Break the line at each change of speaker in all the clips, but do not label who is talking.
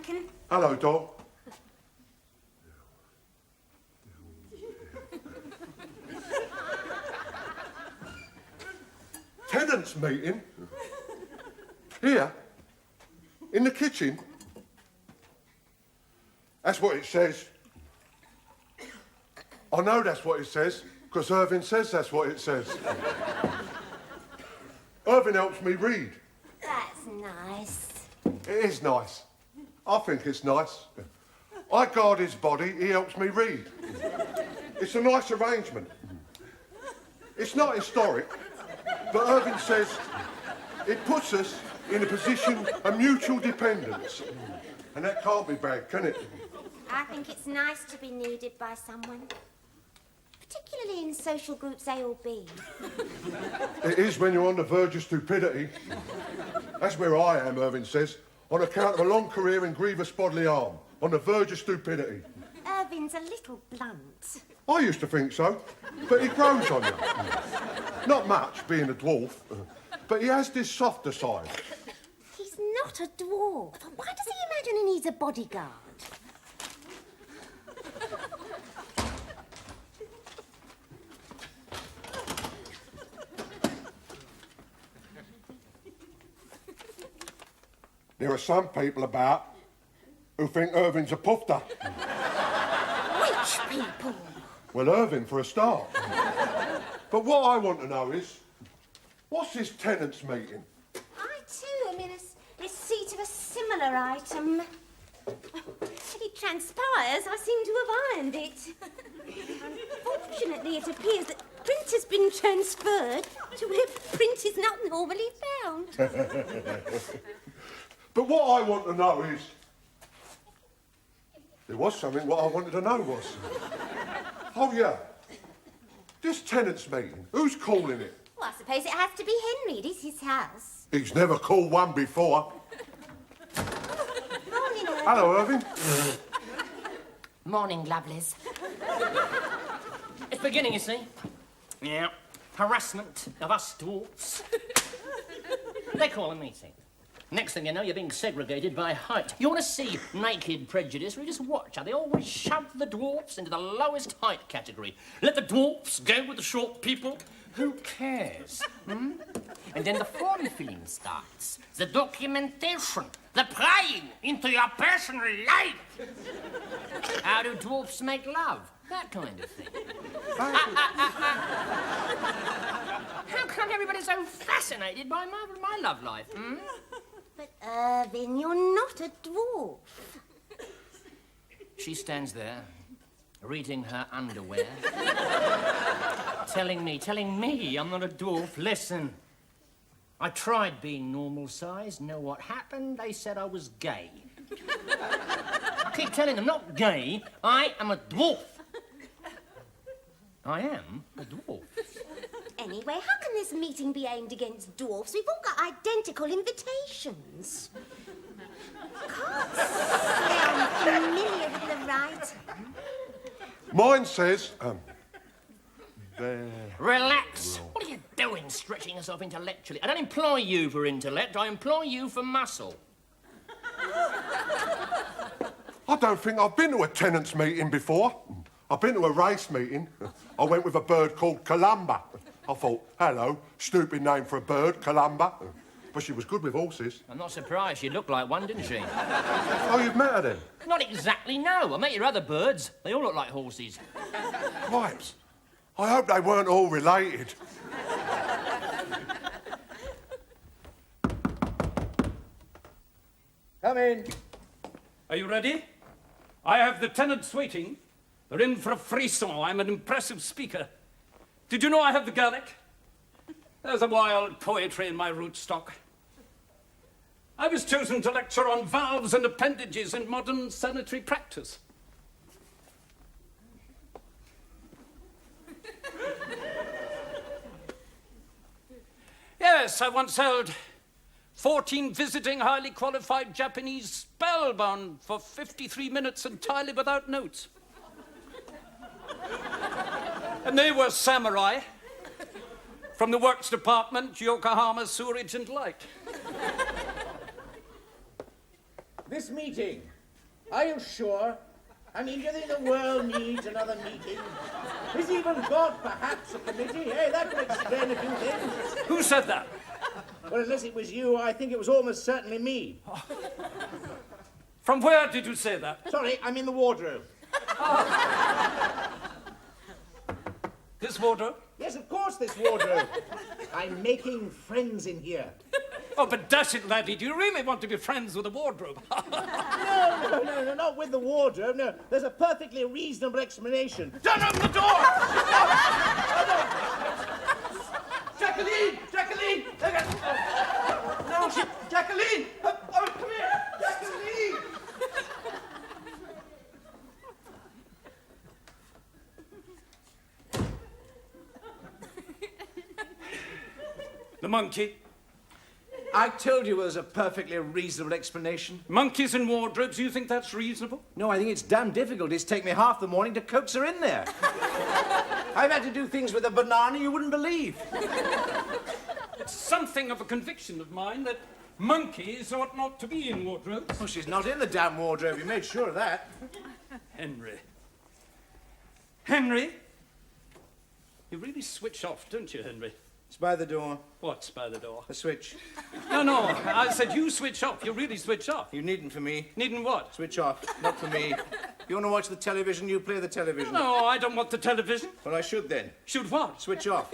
Lincoln.
Hello, Doc. Tenants meeting? Here? In the kitchen? That's what it says. I know that's what it says, because Irving says that's what it says. Irving helps me read.
That's nice.
It is nice. I think it's nice. I guard his body, he helps me read. It's a nice arrangement. It's not historic, but Irving says it puts us in a position of mutual dependence. And that can't be bad, can it?
I think it's nice to be needed by someone. Particularly in social groups A or B.
It is when you're on the verge of stupidity. That's where I am, Irving says, on account of a long career in grievous bodily harm, on the verge of stupidity.
Irving's a little blunt.
I used to think so, but he grows on you. Not much, being a dwarf, but he has this softer side.
He's not a dwarf. Why does he imagine he needs a bodyguard?
There are some people about who think Irving's a pufter.
Which people?
Well, Irving for a start. But what I want to know is, what's this tenants meeting?
I too am in a receipt of a similar item. It transpires I seem to have ironed it. Unfortunately, it appears that print has been transferred to where print is not normally found.
But what I want to know is... There was something what I wanted to know was... Oh, yeah. This tenants meeting, who's calling it?
Well, I suppose it has to be Henry. It is his house.
He's never called one before.
Morning, Irving.
Hello, Irving.
Morning, lovelies. It's beginning, you see. Yeah. Harassment of us dwarfs. They call a meeting. Next thing you know, you're being segregated by height. You want to see naked prejudice? We just watch how they always shove the dwarfs into the lowest height category. Let the dwarfs go with the short people. Who cares? Hmm? And then the form filling starts. The documentation. The prying into your personal life. How do dwarfs make love? That kind of thing. How come everybody's so fascinated by my love life? Hmm?
But, Irving, you're not a dwarf.
She stands there, reading her underwear, telling me I'm not a dwarf. Listen, I tried being normal size. Know what happened? They said I was gay. I keep telling them, not gay, I am a dwarf. I am a dwarf.
Anyway, how can this meeting be aimed against dwarfs? We've all got identical invitations. Can't say I'm familiar with the writing.
Mine says,
Relax. What are you doing, stretching yourself intellectually? I don't employ you for intellect, I employ you for muscle.
I don't think I've been to a tenants meeting before. I've been to a race meeting. I went with a bird called Columba. I thought, hello, stupid name for a bird, Columba. But she was good with horses.
I'm not surprised. She looked like one, didn't she?
Oh, you've met her then?
Not exactly, no. I met your other birds. They all look like horses.
Pipes. I hope they weren't all related.
Come in.
Are you ready? I have the tenants waiting. They're in for a frisson. I'm an impressive speaker. Did you know I have the Gaelic? There's a wild poetry in my rootstock. I was chosen to lecture on valves and appendages in modern sanitary practice. Yes, I once held 14 visiting highly qualified Japanese spellbound for 53 minutes entirely without notes. And they were samurai from the Works Department, Yokohama Sewerage and Light.
This meeting Are you sure? I mean, do you think the world needs another meeting? Has even God perhaps a committee? Hey, that would explain a few things.
Who said that?
Well, unless it was you, I think it was almost certainly me.
From where did you say that?
Sorry, I'm in the wardrobe.
This wardrobe?
Yes, of course, this wardrobe. I'm making friends in here.
Oh, but dash it, laddie, do you really want to be friends with a wardrobe?
No, not with the wardrobe, no. There's a perfectly reasonable explanation.
Don't open the door!
Jacqueline! Jacqueline! No, Jacqueline! Oh, come here! Jacqueline!
The monkey.
I told you it was a perfectly reasonable explanation.
Monkeys in wardrobes, you think that's reasonable?
No, I think it's damn difficult. It's taken me half the morning to coax her in there. I've had to do things with a banana you wouldn't believe.
It's something of a conviction of mine that monkeys ought not to be in wardrobes.
Oh, she's not in the damn wardrobe. You made sure of that.
Henry. Henry? You really switch off, don't you, Henry?
It's by the door.
What's by the door?
The switch.
No, I said you switch off. You really switch off.
You needn't for me.
Needn't what?
Switch off. Not for me. You want to watch the television, you play the television.
No, I don't want the television.
Well, I should then.
Should what?
Switch off.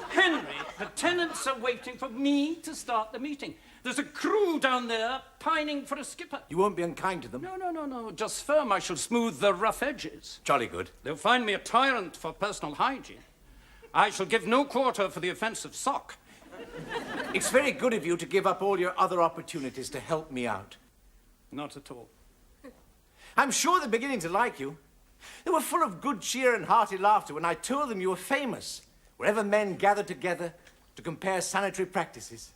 Henry, the tenants are waiting for me to start the meeting. There's a crew down there pining for a skipper.
You won't be unkind to them?
No. Just firm. I shall smooth the rough edges.
Jolly good.
They'll find me a tyrant for personal hygiene. I shall give no quarter for the offence of sock.
It's very good of you to give up all your other opportunities to help me out.
Not at all.
I'm sure they're beginning to like you. They were full of good cheer and hearty laughter when I told them you were famous, wherever men gathered together to compare sanitary practices.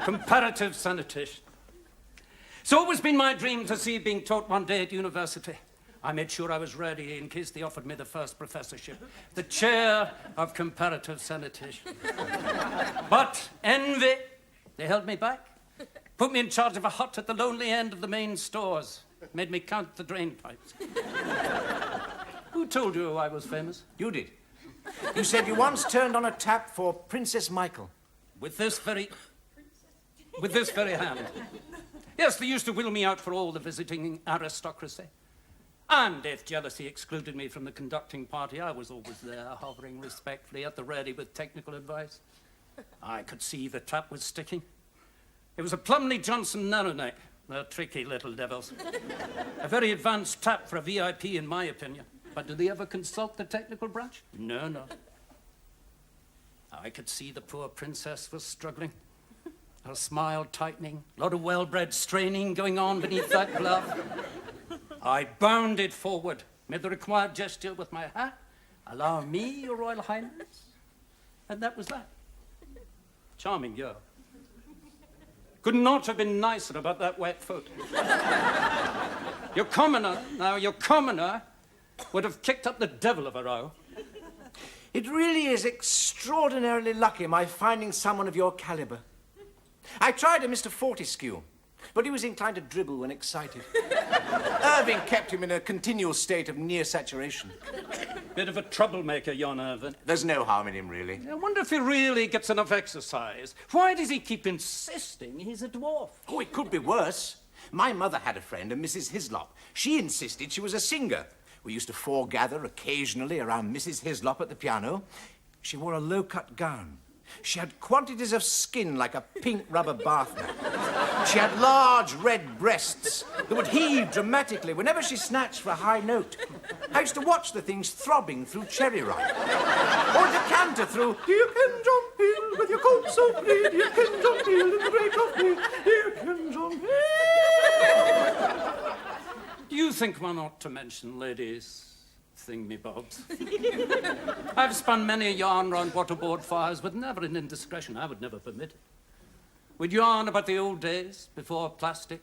Comparative sanitation. It's always been my dream to see being taught one day at university. I made sure I was ready in case they offered me the first professorship, the chair of comparative sanitation. But envy, they held me back. Put me in charge of a hut at the lonely end of the main stores. Made me count the drain pipes. Who told you I was famous?
You did. You said you once turned on a tap for Princess Michael.
With this very hand. Yes, they used to wheel me out for all the visiting aristocracy. And if jealousy excluded me from the conducting party, I was always there, hovering respectfully at the ready with technical advice. I could see the trap was sticking. It was a Plumley Johnson narrow-neck. They're tricky little devils. A very advanced tap for a VIP, in my opinion. But do they ever consult the technical branch? No. I could see the poor princess was struggling. Her smile tightening, a lot of well-bred straining going on beneath that glove. I bounded forward, made the required gesture with my hat. Allow me, Your Royal Highness. And that was that. Charming girl. Could not have been nicer about that wet foot. Your commoner would have kicked up the devil of a row.
It really is extraordinarily lucky my finding someone of your caliber. I tried a Mr. Fortescue, but he was inclined to dribble when excited. Irving kept him in a continual state of near saturation.
Bit of a troublemaker, yon Irving.
There's no harm in him, really.
I wonder if he really gets enough exercise. Why does he keep insisting he's a dwarf?
Oh, it could be worse. My mother had a friend, a Mrs. Hislop. She insisted she was a singer. We used to foregather occasionally around Mrs. Hislop at the piano. She wore a low-cut gown. She had quantities of skin like a pink rubber bath mat. She had large red breasts that would heave dramatically whenever she snatched for a high note. I used to watch the things throbbing through Cherry Ripe. Or a decanter through You Can Jump Hill with your coat so clean, you can jump hill in the break of day, you can jump hill.
Do you think one ought to mention ladies' thingamybobs? I've spun many a yarn round waterboard fires with never an indiscretion I would never permit it. We'd yarn about the old days, before plastic,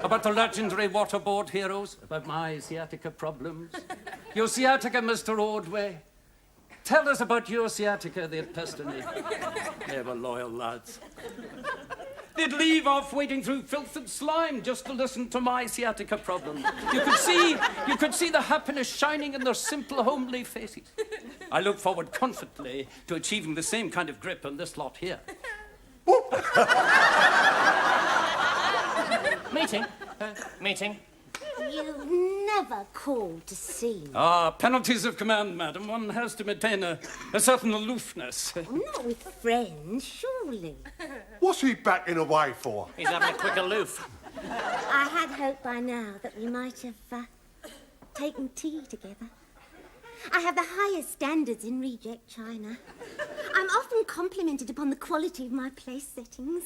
about the legendary waterboard heroes, about my sciatica problems. Your sciatica, Mr. Ordway. Tell us about your sciatica, they'd pester me. They were loyal lads. They'd leave off wading through filth and slime just to listen to my sciatica problem. You could see the happiness shining in their simple, homely faces. I look forward confidently to achieving the same kind of grip on this lot here.
Meeting.
You've never called to see me.
Penalties of command, madam. One has to maintain a certain aloofness.
Not with friends, surely.
What's he backing away for?
He's having a quick aloof.
I had hoped by now that we might have taken tea together. I have the highest standards in reject china. I'm often complimented upon the quality of my place settings.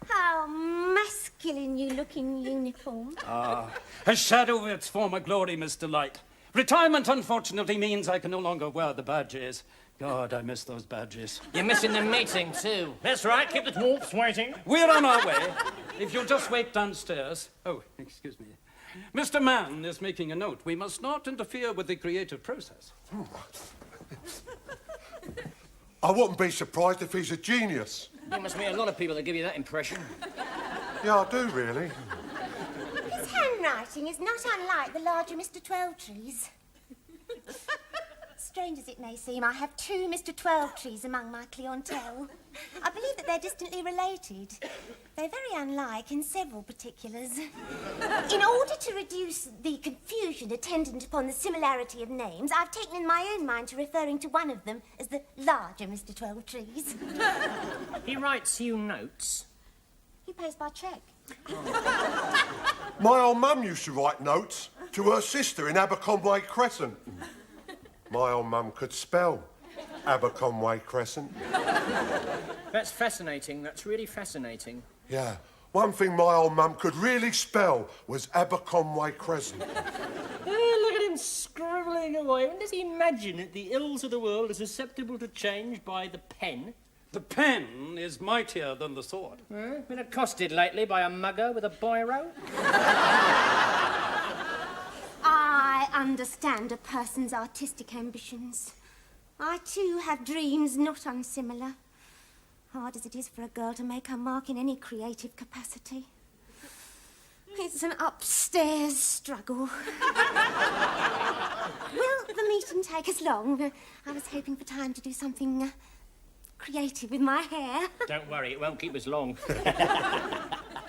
How masculine you look in uniform.
A shadow of its former glory, Miss Delight. Retirement, unfortunately, means I can no longer wear the badges. God, I miss those badges.
You're missing the meeting, too. That's right, keep the dwarfs waiting.
We're on our way. If you'll just wait downstairs. Oh, excuse me. Mr. Mann is making a note. We must not interfere with the creative process.
I wouldn't be surprised if he's a genius.
You must meet a lot of people that give you that impression.
Yeah, I do, really.
His handwriting is not unlike the larger Mr. Twelvetrees. Strange as it may seem, I have two Mr. Twelvetrees among my clientele. I believe that they're distantly related. They're very unlike in several particulars. In order to reduce the confusion attendant upon the similarity of names, I've taken in my own mind to referring to one of them as the larger Mr. Twelvetrees.
He writes you notes.
He pays by cheque.
My old mum used to write notes to her sister in Aberconway Crescent. My old mum could spell Aberconway Crescent.
That's fascinating. That's really fascinating.
Yeah. One thing my old mum could really spell was Aberconway Crescent.
Look at him scribbling away. When does he imagine that the ills of the world are susceptible to change by the pen?
The pen is mightier than the sword.
Been accosted lately by a mugger with a biro?
I understand a person's artistic ambitions. I, too, have dreams not unsimilar. Hard as it is for a girl to make her mark in any creative capacity. It's an upstairs struggle. Will the meeting take us long? I was hoping for time to do something creative with my hair.
Don't worry, it won't keep us long.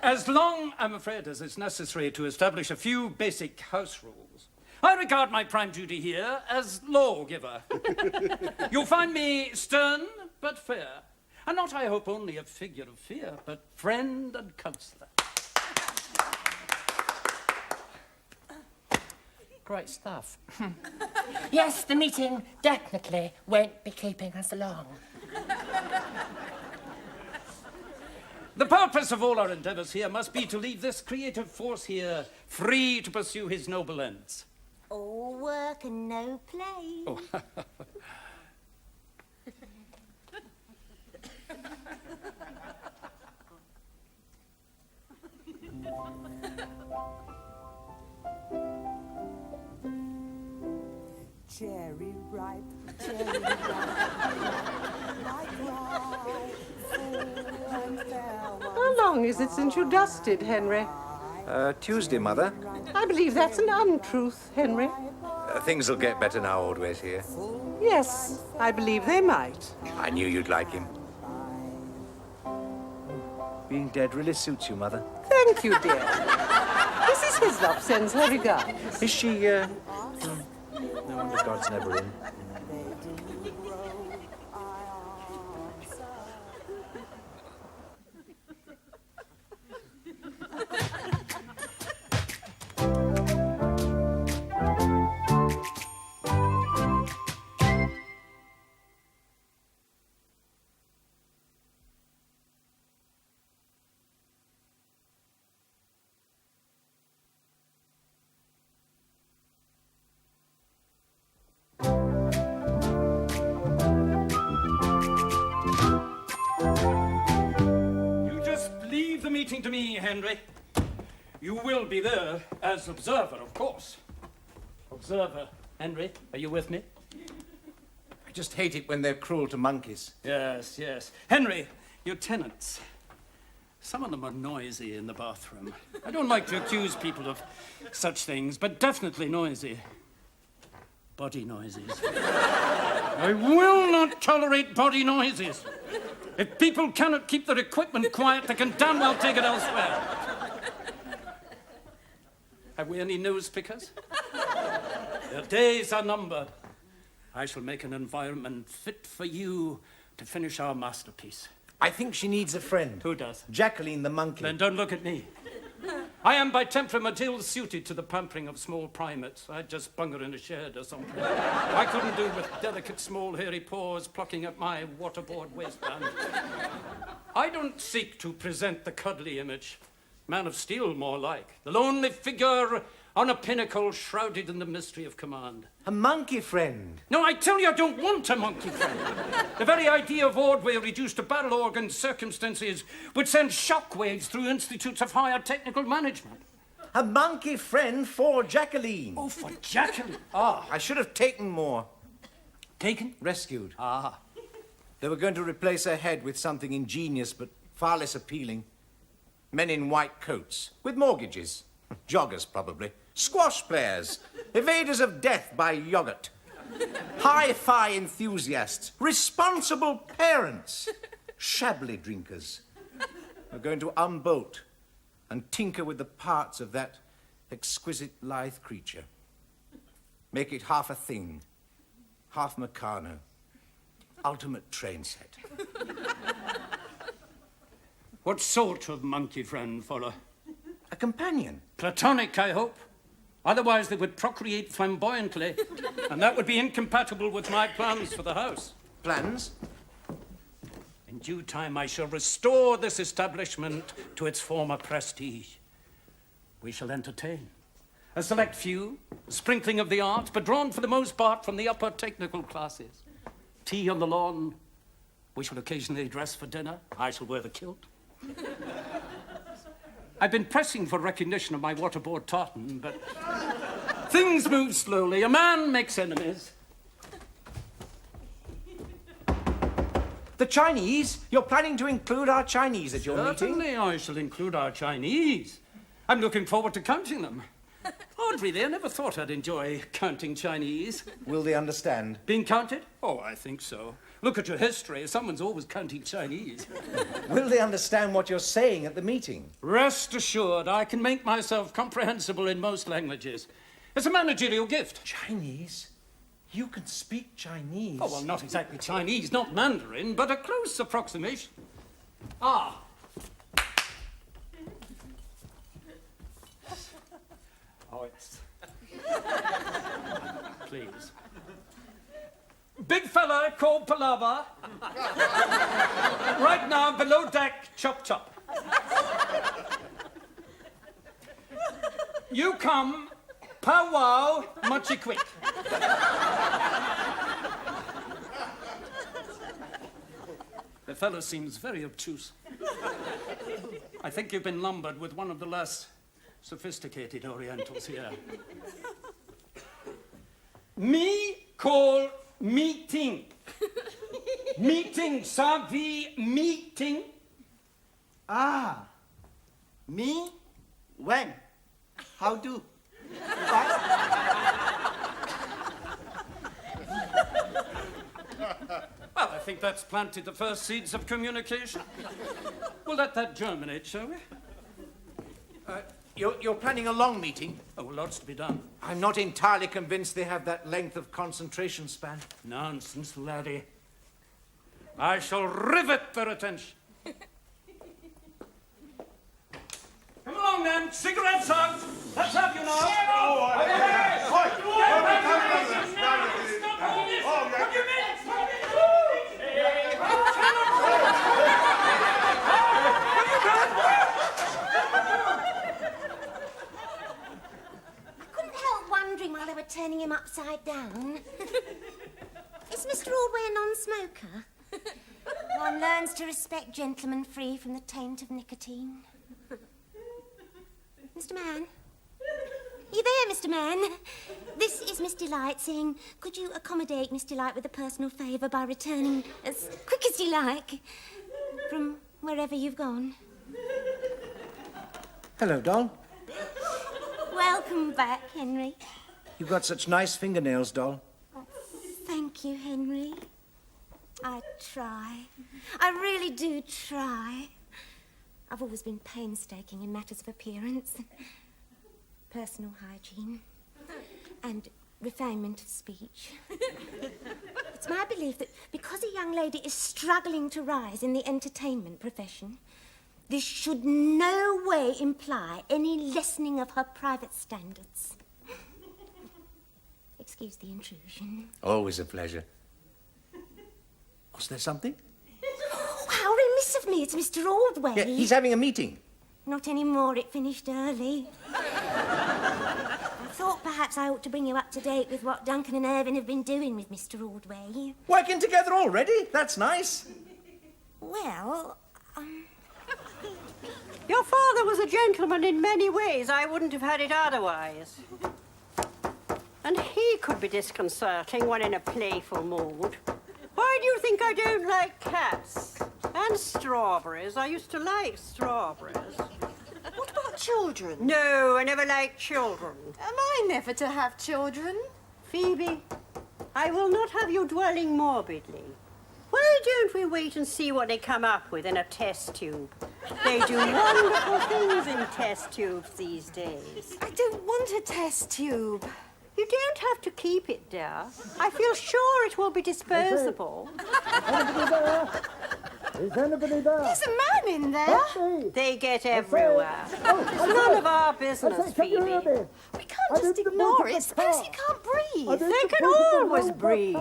As long, I'm afraid, as it's necessary to establish a few basic house rules. I regard my prime duty here as lawgiver. You'll find me stern but fair, and not, I hope, only a figure of fear, but friend and counsellor.
Great stuff. Yes, the meeting definitely won't be keeping us long.
The purpose of all our endeavours here must be to leave this creative force here free to pursue his noble ends.
All work and no play.
Oh.
Cherry ripe, cherry ripe, like ripe, full and fair.
How long is it since you dusted, Henry?
Tuesday, Mother.
I believe that's an untruth, Henry.
Things'll get better now old Way's here.
Yes, I believe they might.
I knew you'd like him. Being dead really suits you, Mother.
Thank you, dear. Mrs. Hislop sends her regards.
Is she, No wonder God's never in.
To me, Henry. You will be there as observer, of course. Observer. Henry, are you with me?
I just hate it when they're cruel to monkeys.
Yes, yes. Henry, Your tenants. Some of them are noisy in the bathroom. I don't like to accuse people of such things, but definitely noisy. Body noises. I will not tolerate body noises. If people cannot keep their equipment quiet, they can damn well take it elsewhere. Have we any nose pickers? Their days are numbered. I shall make an environment fit for you to finish our masterpiece.
I think she needs a friend.
Who does?
Jacqueline the monkey.
Then don't look at me. I am by temperament ill-suited to the pampering of small primates. I'd just bung her in a shed or something. I couldn't do with delicate, small, hairy paws plucking at my waterboard waistband. I don't seek to present the cuddly image. Man of steel, more like. The lonely figure on a pinnacle shrouded in the mystery of command.
A monkey friend.
No, I tell you, I don't want a monkey friend. The very idea of Ordway reduced to barrel organ circumstances would send shockwaves through institutes of higher technical management.
A monkey friend for Jacqueline.
Oh, for Jacqueline.
I should have taken more.
Taken?
Rescued.
Ah.
They were going to replace her head with something ingenious but far less appealing. Men in white coats, with mortgages. Joggers, probably. Squash players. Evaders of death by yogurt. Hi-fi enthusiasts. Responsible parents. Chablis drinkers. We're going to unbolt and tinker with the parts of that exquisite lithe creature. Make it half a thing, half Meccano. Ultimate train set.
What sort of monkey friend, Fuller?
A companion.
Platonic, I hope. Otherwise, they would procreate flamboyantly, and that would be incompatible with my plans for the house.
Plans?
In due time, I shall restore this establishment to its former prestige. We shall entertain. A select few, a sprinkling of the arts, but drawn for the most part from the upper technical classes. Tea on the lawn. We shall occasionally dress for dinner. I shall wear the kilt. I've been pressing for recognition of my waterboard tartan, but things move slowly. A man makes enemies.
The Chinese? You're planning to include our Chinese at your meeting?
Certainly I shall include our Chinese. I'm looking forward to counting them. Odd, really, I never thought I'd enjoy counting Chinese.
Will they understand?
Being counted? Oh, I think so. Look at your history. Someone's always counting Chinese.
Will they understand what you're saying at the meeting?
Rest assured, I can make myself comprehensible in most languages. It's a managerial gift.
Chinese? You can speak Chinese?
Oh, well, not exactly Chinese, not Mandarin, but a close approximation. Ah. Oh, it's... Please. Big fella called Palava. Right now, below deck, chop chop. You come, powwow, muchy quick. The fellow seems very obtuse. I think you've been lumbered with one of the less sophisticated Orientals here. Me call meeting. Meeting, savvy meeting?
Ah, me? When? How do? What?
Well, I think that's planted the first seeds of communication. We'll let that germinate, shall we?
You're planning a long meeting?
Oh, well, lots to be done.
I'm not entirely convinced they have that length of concentration span.
Nonsense, laddie. I shall rivet their attention. Come along, then. Cigarettes out. Let's have you now.
While they were turning him upside down. Is Mr. Ordway a non-smoker? One learns to respect gentlemen free from the taint of nicotine. Mr. Mann? Are you there, Mr. Mann? This is Miss Delight saying, could you accommodate Miss Delight with a personal favour by returning as quick as you like? from wherever you've gone.
Hello, doll.
Welcome back, Henry.
You've got such nice fingernails, doll.
Thank you, Henry. I try. I really do try. I've always been painstaking in matters of appearance, personal hygiene, and refinement of speech. It's my belief that because a young lady is struggling to rise in the entertainment profession, this should no way imply any lessening of her private standards. Excuse the intrusion.
Always a pleasure. Was there something?
Oh, how remiss of me. It's Mr. Ordway.
Yeah, he's having a meeting.
Not anymore. It finished early. I thought perhaps I ought to bring you up to date with what Duncan and Irving have been doing with Mr. Ordway.
Working together already? That's nice.
Well,
Your father was a gentleman in many ways. I wouldn't have had it otherwise. And he could be disconcerting when in a playful mood. Why do you think I don't like cats? And strawberries. I used to like strawberries.
What about children?
No, I never liked children.
Am I never to have children?
Phoebe, I will not have you dwelling morbidly. Why don't we wait and see what they come up with in a test tube? They do wonderful things in test tubes these days.
I don't want a test tube.
You don't have to keep it, dear. I feel sure it will be disposable.
Is anybody there?
There's a man in there.
They get everywhere. It's none of our business, Phoebe.
We can't just ignore it. Suppose he can't breathe.
They can always breathe.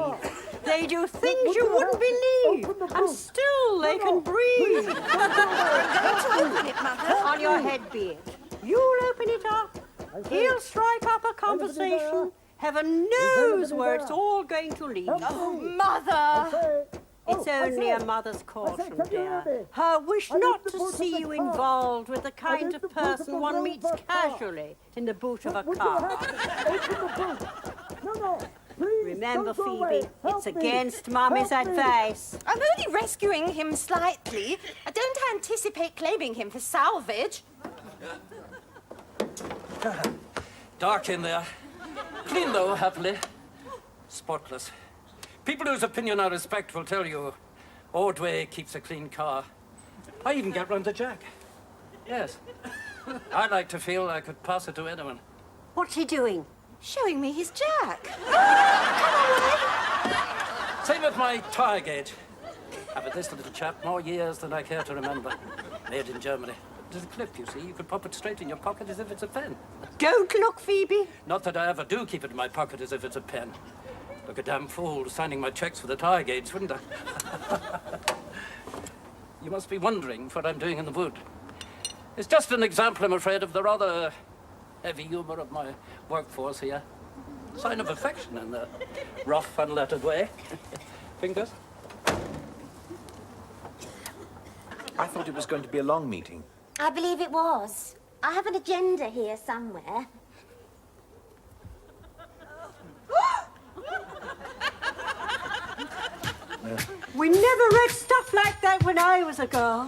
They do things you wouldn't believe, and still they can breathe.
Go to open it, Mother.
On your head be it. You'll open it up. He'll strike up a conversation. Heaven knows where it's all going to lead.
Oh, Mother.
It's only a mother's caution, dear. Her wish not to see you involved with the kind of person one meets casually in the boot of a car. Remember, Phoebe, it's against Mummy's advice.
I'm only rescuing him slightly. I don't anticipate claiming him for salvage.
Dark in there. Clean, though, happily. Spotless. People whose opinion I respect will tell you Ordway keeps a clean car. I even get round to Jack. Yes. I like to feel I could pass it to anyone.
What's he doing?
Showing me his Jack.
Same with my tire gauge. I've had this little chap more years than I care to remember. Made in Germany. There's a clip, you see. You could pop it straight in your pocket as if it's a pen.
Don't look, Phoebe.
Not that I ever do keep it in my pocket as if it's a pen. Look a damn fool signing my checks for the tire gauge, wouldn't I? You must be wondering what I'm doing in the wood. It's just an example, I'm afraid, of the rather heavy humour of my workforce here. Sign of affection in the rough, unlettered way. Fingers?
I thought it was going to be a long meeting.
I believe it was. I have an agenda here somewhere.
We never read stuff like that when I was a girl.